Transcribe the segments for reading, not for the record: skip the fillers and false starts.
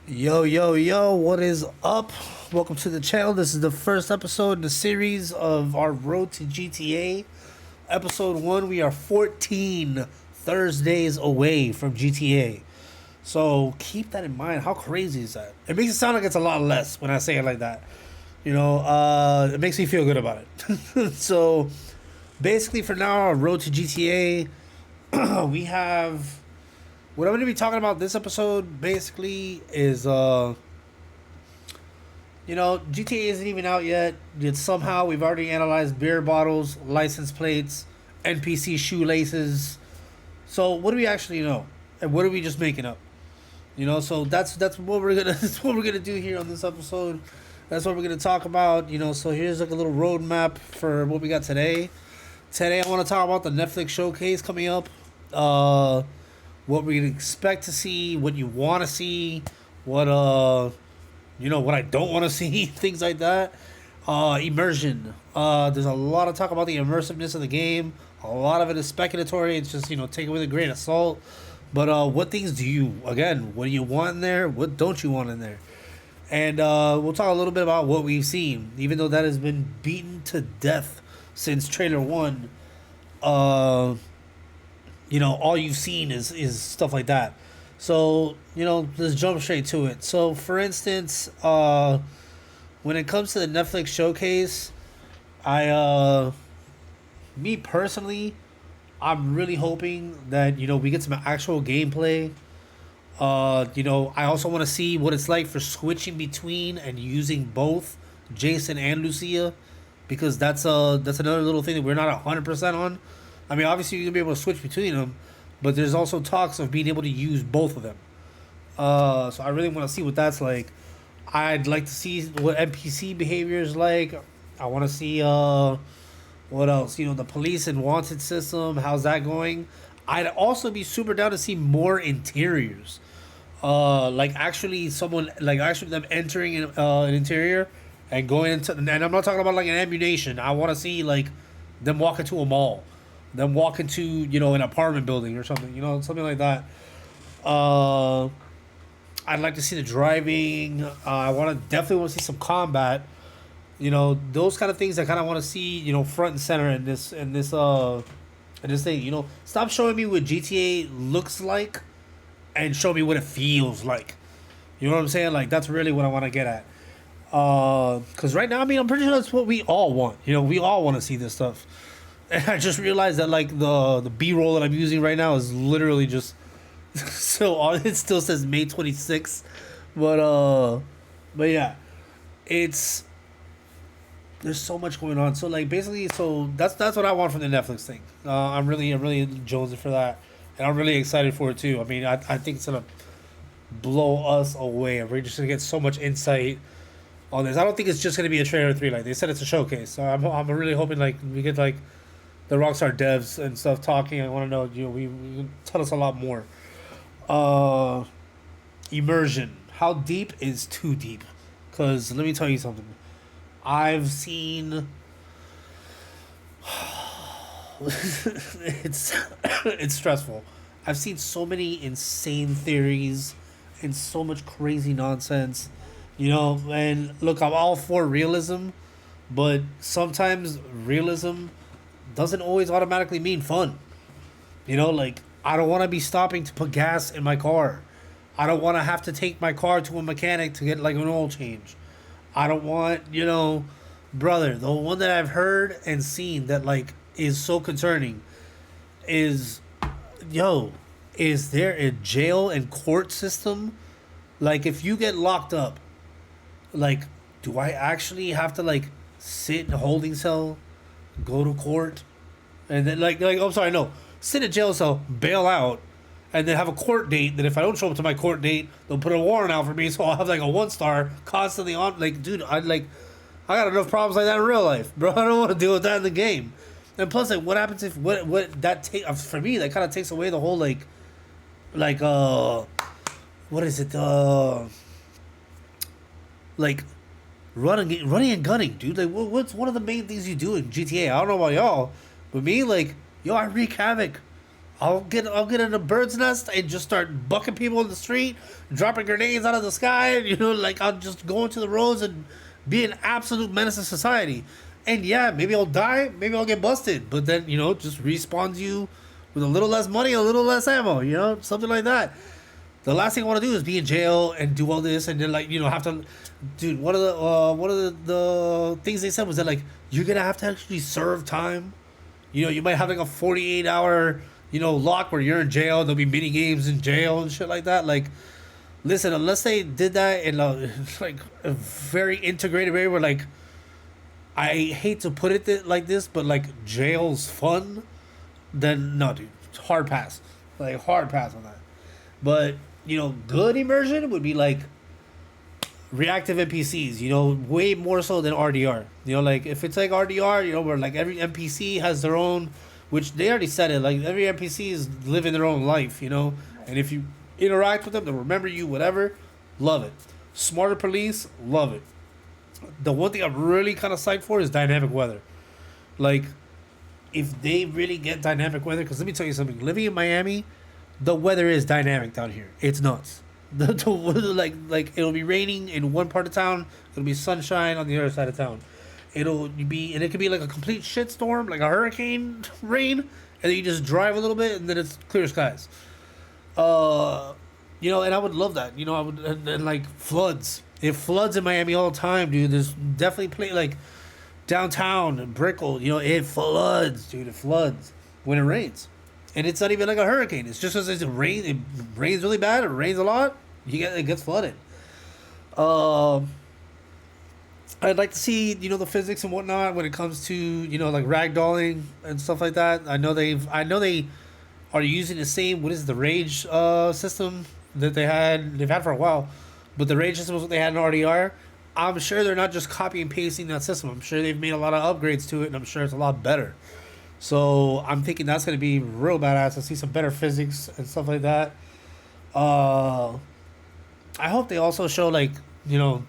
Yo, yo, yo, what is up? Welcome to the channel. This is the first episode in the series of our road to GTA. Episode 1, we are 14 Thursdays away from GTA. So keep that in mind. How crazy is that? It makes it sound like it's a lot less when I say it like that. It makes me feel good about it. So basically, for now, our road to GTA, we have what I'm going to be talking about this episode basically is GTA isn't even out yet. Yet somehow we've already analyzed beer bottles, license plates, NPC shoelaces. So what do we actually know? And what are we just making up? So that's what we're gonna that's what we're gonna do here on this episode. That's what we're gonna talk about. So here's like a little roadmap for what we got today. Today I want to talk about the Netflix showcase coming up. What we expect to see, what you want to see, what I don't want to see, things like that. Immersion. There's a lot of talk about the immersiveness of the game. A lot of it is speculatory. It's just take it with a grain of salt. But what things what do you want in there? What don't you want in there? And we'll talk a little bit about what we've seen, even though that has been beaten to death since trailer one. All you've seen is stuff like that. So, let's jump straight to it. So, for instance, when it comes to the Netflix showcase, me personally, I'm really hoping that, we get some actual gameplay. I also want to see what it's like for switching between and using both Jason and Lucia, because that's another little thing that we're not 100% on. I mean, obviously you're gonna be able to switch between them, but there's also talks of being able to use both of them. So I really want to see what that's like. I'd like to see what NPC behavior is like. I want to see what else? The police and wanted system. How's that going? I'd also be super down to see more interiors. Actually them entering an interior and going into. And I'm not talking about like an ammunition. I want to see like them walk into a mall, them walk into an apartment building or something, something like that. Uh, I'd like to see the driving. I definitely want to see some combat. Those kind of things I kind of want to see. Front and center in this thing. Stop showing me what GTA looks like, and show me what it feels like. You know what I'm saying? Like that's really what I want to get at. Because right now, I mean, I'm pretty sure that's what we all want. We all want to see this stuff. And I just realized that like the B roll that I'm using right now is literally just so it still says May 26th, but yeah, it's there's so much going on. So like basically, so that's what I want from the Netflix thing. I'm really jonesing for that, and I'm really excited for it too. I mean, I think it's gonna blow us away. We're just gonna get so much insight on this. I don't think it's just gonna be a trailer 3. Like they said, it's a showcase. So I'm really hoping like we get like the Rockstar devs and stuff talking. I want to know, we tell us a lot more. Uh, Immersion. How deep is too deep? Because let me tell you something. I've seen. it's it's stressful. I've seen so many insane theories and so much crazy nonsense. And look, I'm all for realism, but sometimes realism doesn't always automatically mean fun. Like I don't want to be stopping to put gas in my car. I don't want to have to take my car to a mechanic to get like an oil change. I don't want, brother, the one that I've heard and seen that like is so concerning is, yo, is there a jail and court system? Like if you get locked up, like do I actually have to like sit in a holding cell, go to court, and then like I'm sorry, no, sit in a jail cell, bail out, and then have a court date. That if I don't show up to my court date, they'll put a warrant out for me, so I'll have like a 1 star constantly on. Like, dude, I got enough problems like that in real life, bro. I don't want to deal with that in the game. And plus, like, what happens if what that take for me? That kind of takes away the whole like what is it? Like running and gunning, dude. Like, what's one of the main things you do in GTA? I don't know about y'all, but me, like, yo, I wreak havoc. I'll get in a bird's nest and just start bucking people in the street, dropping grenades out of the sky. Like I'll just go into the roads and be an absolute menace to society. And yeah, maybe I'll die, maybe I'll get busted, but then just respawns you with a little less money, a little less ammo, something like that. The last thing I want to do is be in jail and do all this, and then have to, dude. One of the things they said was that like you're gonna have to actually serve time. You might have like a 48-hour lock where you're in jail. There'll be mini games in jail and shit like that. Like, listen, unless they did that in like a very integrated way where like, I hate to put it like this, but like jail's fun, then no, dude, hard pass. Like hard pass on that. But good immersion would be like reactive NPCs, way more so than RDR. Like if it's like RDR, where like every NPC has their own, which they already said it, like every NPC is living their own life, and if you interact with them, they'll remember you, whatever. Love it. Smarter police, love it. The one thing I'm really kind of psyched for is dynamic weather. Like, if they really get dynamic weather, because let me tell you something, living in Miami, the weather is dynamic down here. It's nuts. Like it'll be raining in one part of town, it'll be sunshine on the other side of town. It could be like a complete shitstorm, like a hurricane rain, and then you just drive a little bit, and then it's clear skies. And I would love that. I would, and like floods. It floods in Miami all the time, dude. There's definitely like downtown and Brickell. It floods, dude. It floods when it rains. And it's not even like a hurricane. It's just because it rains really bad, it rains a lot, it gets flooded. I'd like to see, the physics and whatnot when it comes to, like ragdolling and stuff like that. I know they are using the same, what is it, the rage system that they've had for a while. But the rage system was what they had in RDR. I'm sure they're not just copy and pasting that system. I'm sure they've made a lot of upgrades to it, and I'm sure it's a lot better. So I'm thinking that's going to be real badass. I see some better physics and stuff like that. I hope they also show like, in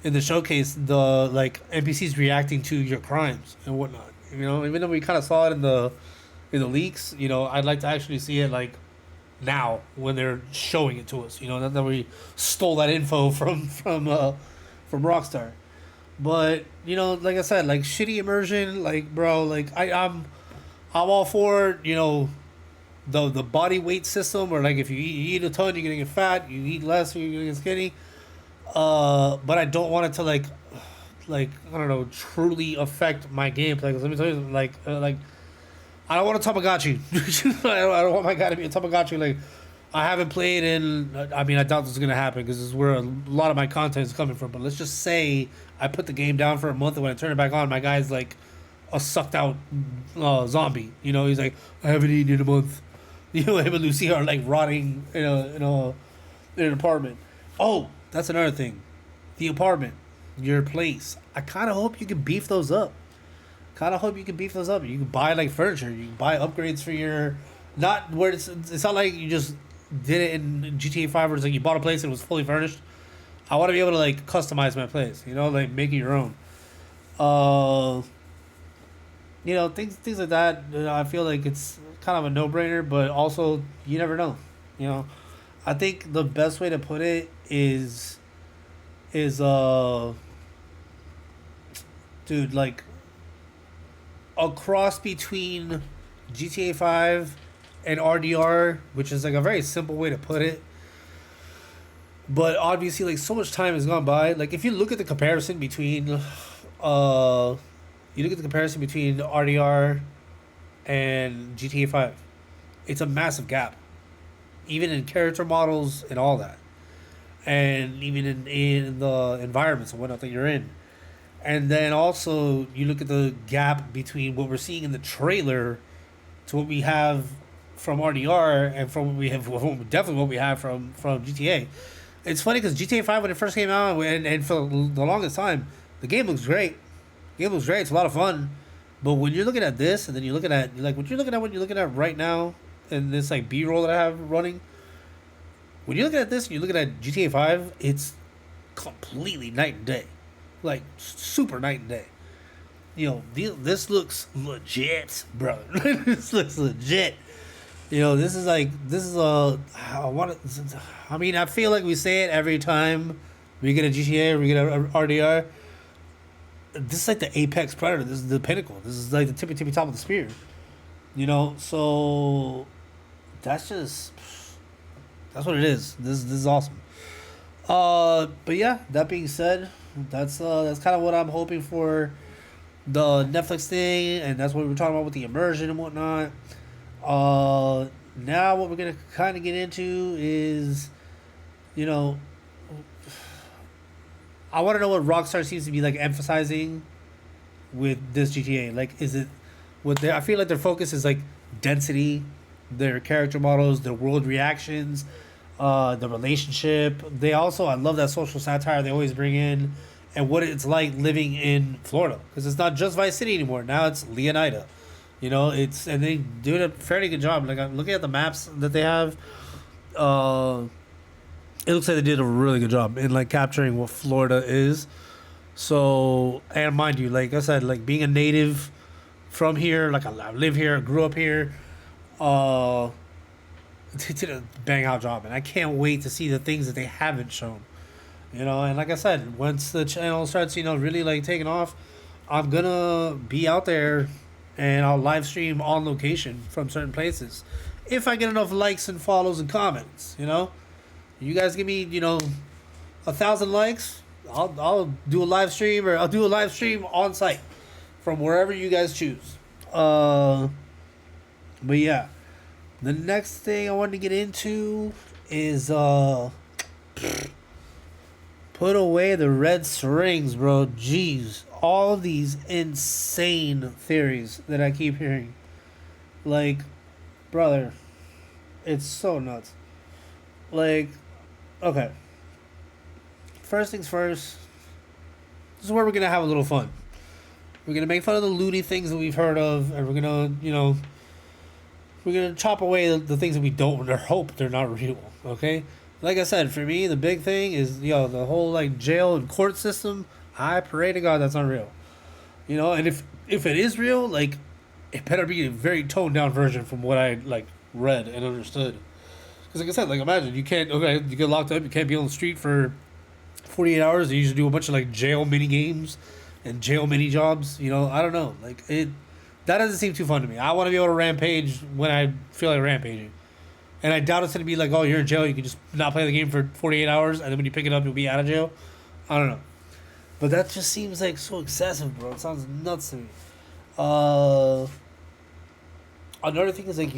the showcase, the like NPCs reacting to your crimes and whatnot. Even though we kind of saw it in the leaks, I'd like to actually see it like now when they're showing it to us. Not that we stole that info from Rockstar. But like I said, like shitty immersion, like bro, like I'm all for the body weight system, where like if you eat a ton, you're gonna get fat. You eat less, you're gonna get skinny. But I don't want it to like I don't know, truly affect my gameplay. Because let me tell you, like I don't want a Tamagotchi. I don't want my guy to be a Tamagotchi. Like, I haven't played in, I mean, I doubt this is going to happen because this is where a lot of my content is coming from. But let's just say I put the game down for a month, and when I turn it back on, my guy's like a sucked out zombie. He's like, I haven't eaten in a month. Him and Lucy are like rotting in an apartment. Oh, that's another thing. The apartment, your place. I kind of hope you can beef those up. You can buy like furniture. You can buy upgrades for your, not where it's not like you just did it in GTA 5 where it's like you bought a place and it was fully furnished. I want to be able to like customize my place, like make it your own. Things like that. I feel like it's kind of a no-brainer, but also you never know. I think the best way to put it is dude, like a cross between GTA 5 and RDR, which is like a very simple way to put it. But obviously, like, so much time has gone by. Like, if you look at the comparison between, RDR and GTA 5, it's a massive gap. Even in character models and all that. And even in the environments and whatnot that you're in. And then also, you look at the gap between what we're seeing in the trailer to what we have from RDR and from what we have, definitely what we have from GTA. It's funny because GTA 5, when it first came out, and for the longest time, the game looks great. It's a lot of fun. But when you're looking at this, and then you're looking at, like, what you're looking at right now, and this, like, B-roll that I have running, when you're looking at this and you're looking at GTA 5, it's completely night and day. Like, super night and day. This looks legit, brother. This looks legit. You know, this is a I want. I mean, I feel like we say it every time we get a GTA or we get a RDR. This is like the apex predator. This is the pinnacle. This is like the tippy top of the spear. You know, so that's just that's what it is. This is awesome. But yeah, that being said, that's kind of what I'm hoping for the Netflix thing, and that's what we were talking about with the immersion and whatnot. Now what we're gonna kind of get into is, you know, I want to know what Rockstar seems to be like emphasizing with this GTA. Like, is it what they? I feel like their focus is like density, their character models, their world reactions, the relationship. They also, I love that social satire they always bring in, and what it's like living in Florida because it's not just Vice City anymore. Now it's Leonida. You know, it's and they do a fairly good job. Like I'm looking at the maps that they have. Uh, it looks like they did a really good job in like capturing what Florida is. So, and mind you, like I said, like being a native from here, like I live here, I grew up here. Uh, they did a bang out job, and I can't wait to see the things that they haven't shown. You know, and like I said, once the channel starts, you know, really like taking off, I'm gonna be out there, and I'll live stream on location from certain places, if I get enough likes and follows and comments. You know, you guys give me, you know, 1,000 likes, I'll do a live stream, or I'll do a live stream on site from wherever you guys choose. Uh, but yeah, the next thing I wanted to get into is put away the red strings, bro. Jeez, all these insane theories that I keep hearing, like, brother, it's so nuts. Like, okay, first things first. This is where we're gonna have a little fun. We're gonna make fun of the loony things that we've heard of, and we're gonna, you know, we're gonna chop away the things that we don't or hope they're not real. Okay, like I said, for me, the big thing is, you know, the whole like jail and court system. I pray to God that's not real. You know, and if it is real, like, it better be a very toned down version from what I like read and understood. Because like I said, like imagine you can't, okay, you get locked up, you can't be on the street for 48 hours. They usually do a bunch of like jail mini games and jail mini jobs. You know, I don't know. Like it, that doesn't seem too fun to me. I want to be able to rampage when I feel like rampaging. And I doubt it's going to be like, oh, you're in jail, you can just not play the game for 48 hours, and then when you pick it up, you'll be out of jail. I don't know. But that just seems like so excessive, bro. It sounds nuts to me. Uh, Another thing is like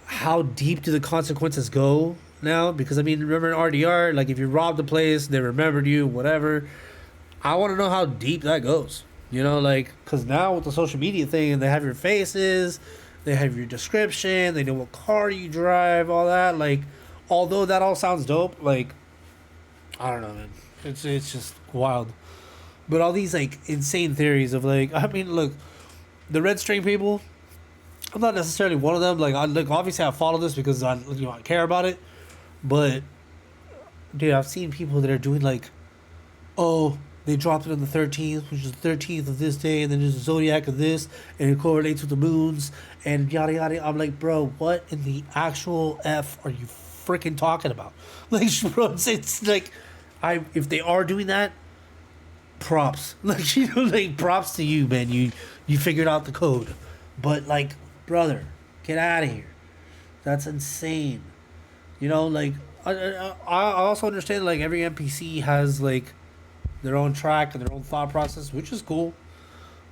how deep do the consequences go now? Because I mean, remember in RDR, like if you robbed the place, they remembered you, whatever. I want to know how deep that goes. You know, like, because now with the social media thing, and they have your faces, they have your description, they know what car you drive, all that. Like, although that all sounds dope, like, I don't know, man. It's just wild. But all these like insane theories of like, I mean, look, the red string people. I'm not necessarily one of them. Like, I look, obviously I follow this because I care about it. But dude, I've seen people that are doing like, oh, they dropped it on the 13th, which is the 13th of this day, and then there's a zodiac of this, and it correlates with the moons, and yada yada. I'm like, bro, what in the actual F are you freaking talking about? Like, bro, it's like, if they are doing that, props. Like, you know, like, props to you, man. You figured out the code. But like, brother, get out of here. That's insane. You know, like, I also understand like every NPC has like their own track and their own thought process, which is cool.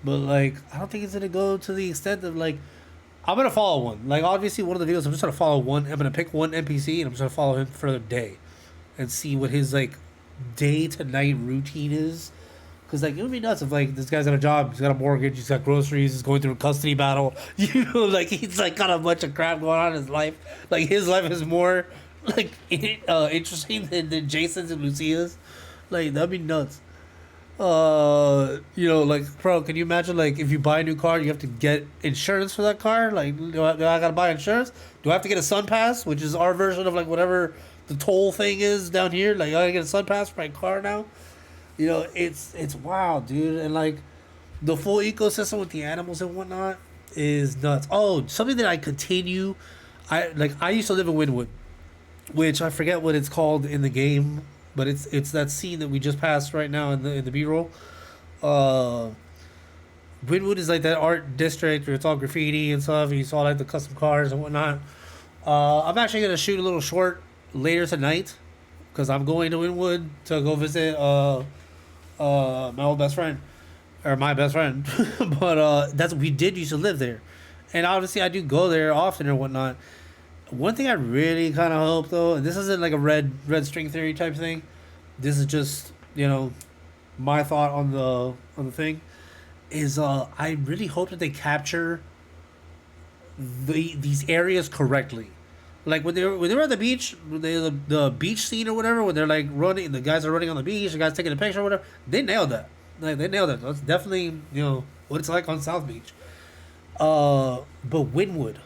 But like, I don't think it's gonna go to the extent of like, I'm gonna follow one. Like, obviously, one of the videos, I'm just gonna follow one. I'm gonna pick one NPC and I'm just gonna follow him for the day, and see what his like day to night routine is. Cause like it would be nuts if like this guy's got a job, he's got a mortgage, he's got groceries, he's going through a custody battle. You know, like he's like got a bunch of crap going on in his life. Like his life is more like interesting than Jason's and Lucia's. Like that'd be nuts. You know, like, bro, can you imagine like if you buy a new car, you have to get insurance for that car? Like, do I gotta buy insurance? Do I have to get a Sun Pass, which is our version of like whatever the toll thing is down here? Like, I gotta get a Sun Pass for my car now. You know, it's wild, dude, and like the full ecosystem with the animals and whatnot. is nuts. Oh, something that I continue. I used to live in Wynwood, which I forget what it's called in the game, but it's that scene that we just passed right now in the B roll. Uh, Wynwood is like that art district where it's all graffiti and stuff. And you saw like the custom cars and whatnot. I'm actually gonna shoot a little short later tonight because I'm going to Wynwood to go visit my old best friend or my best friend. But that's we did used to live there, and obviously I do go there often or whatnot. One thing I really kind of hope though, and this isn't like a red string theory type thing. This is just my thought on the thing is I really hope that they capture these areas correctly. Like when they were at the beach, the beach scene or whatever, when they're like running, the guys are running on the beach, the guys taking a picture or whatever. They nailed that. Like they nailed it. That's definitely what it's like on South Beach. But Wynwood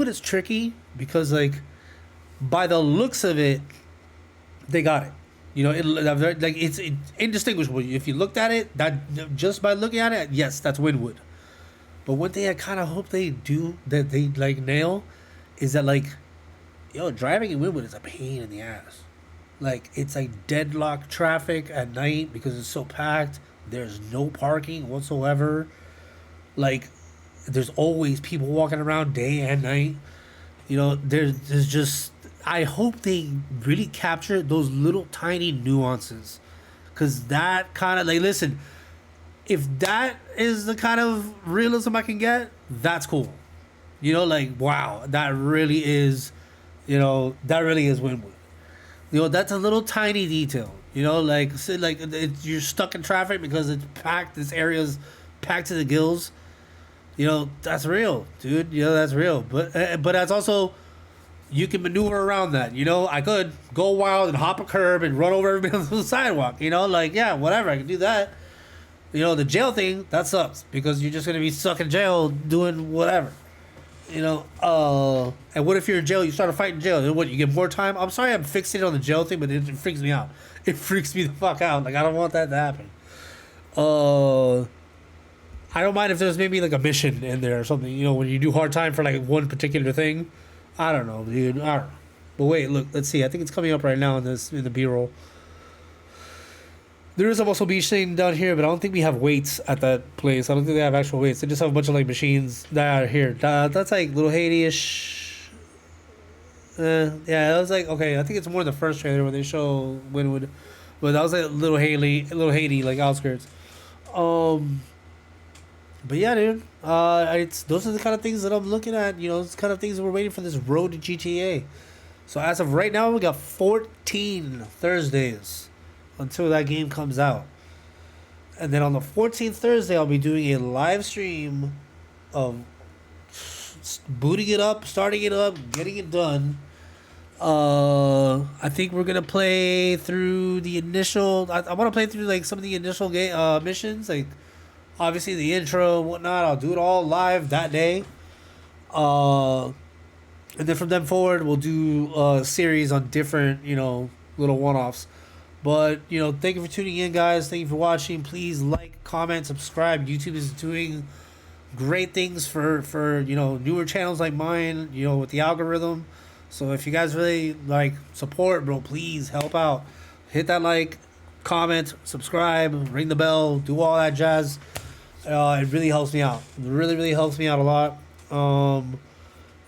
is tricky because like by the looks of it, they got it. Like it's indistinguishable. If you looked at it, that just by looking at it, yes, that's Wynwood. But one thing I kind of hope they do that they like nail is that like, driving in Wynwood is a pain in the ass. Like it's like deadlock traffic at night because it's so packed. There's no parking whatsoever. Like there's always people walking around day and night. There's just I hope they really capture those little tiny nuances, cause that kind of like listen, if that is the kind of realism I can get, that's cool. Like wow, that really is, Wynwood. That's a little tiny detail. Like say, like you're stuck in traffic because it's packed. This area's packed to the gills. That's real, dude. That's real. But that's also you can maneuver around that. I could go wild and hop a curb and run over everybody on the sidewalk. Like yeah, whatever. I can do that. The jail thing that sucks because you're just gonna be stuck in jail doing whatever. And what if you're in jail? You start a fight in jail. Then what? You get more time. I'm sorry, I'm fixated on the jail thing, but it freaks me out. It freaks me the fuck out. Like I don't want that to happen. I don't mind if there's maybe like a mission in there or something. When you do hard time for like one particular thing. I don't know, dude. I don't know. But wait, look. Let's see. I think it's coming up right now in the B-roll. There is a muscle beach thing down here, but I don't think we have weights at that place. I don't think they have actual weights. They just have a bunch of like machines that are here. That's like Little Haiti-ish. Yeah, that was like okay. I think it's more the first trailer where they show Wynwood, but that was like Little Haiti, like outskirts. But yeah, dude. Those are the kind of things that I'm looking at. It's the kind of things that we're waiting for this road to GTA. So as of right now, we got 14 Thursdays until that game comes out. And then on the 14th Thursday, I'll be doing a live stream of booting it up, starting it up, getting it done. I think we're gonna play through the initial. I want to play through like some of the initial game missions, like obviously the intro and whatnot. I'll do it all live that day. And then from then forward, we'll do a series on different, little one-offs. But, thank you for tuning in, guys. Thank you for watching. Please like, comment, subscribe. YouTube is doing great things for newer channels like mine, with the algorithm. So if you guys really like support, bro, please help out. Hit that like, comment, subscribe, ring the bell, do all that jazz. It really helps me out. It really, really helps me out a lot.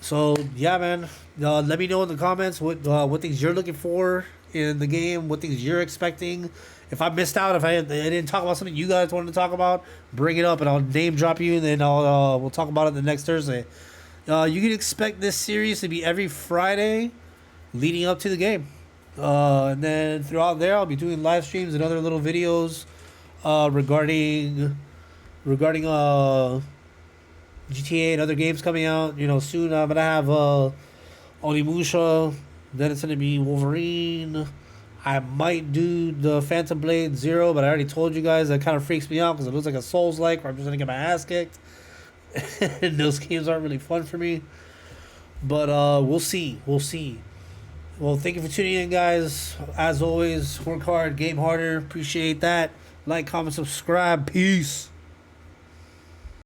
So yeah, man. Let me know in the comments what things you're looking for in the game, what things you're expecting. If I missed out, if I didn't talk about something you guys wanted to talk about, bring it up and I'll name drop you, and then we'll talk about it the next Thursday. You can expect this series to be every Friday leading up to the game. And then throughout there, I'll be doing live streams and other little videos regarding GTA and other games coming out. Soon I'm gonna have Onimusha. Then it's gonna be Wolverine. I might do the Phantom Blade Zero, but I already told you guys that kind of freaks me out because it looks like a Souls-like where I'm just gonna get my ass kicked. And those games aren't really fun for me. But we'll see. Well, thank you for tuning in, guys. As always, work hard, game harder. Appreciate that. Like, comment, subscribe. Peace.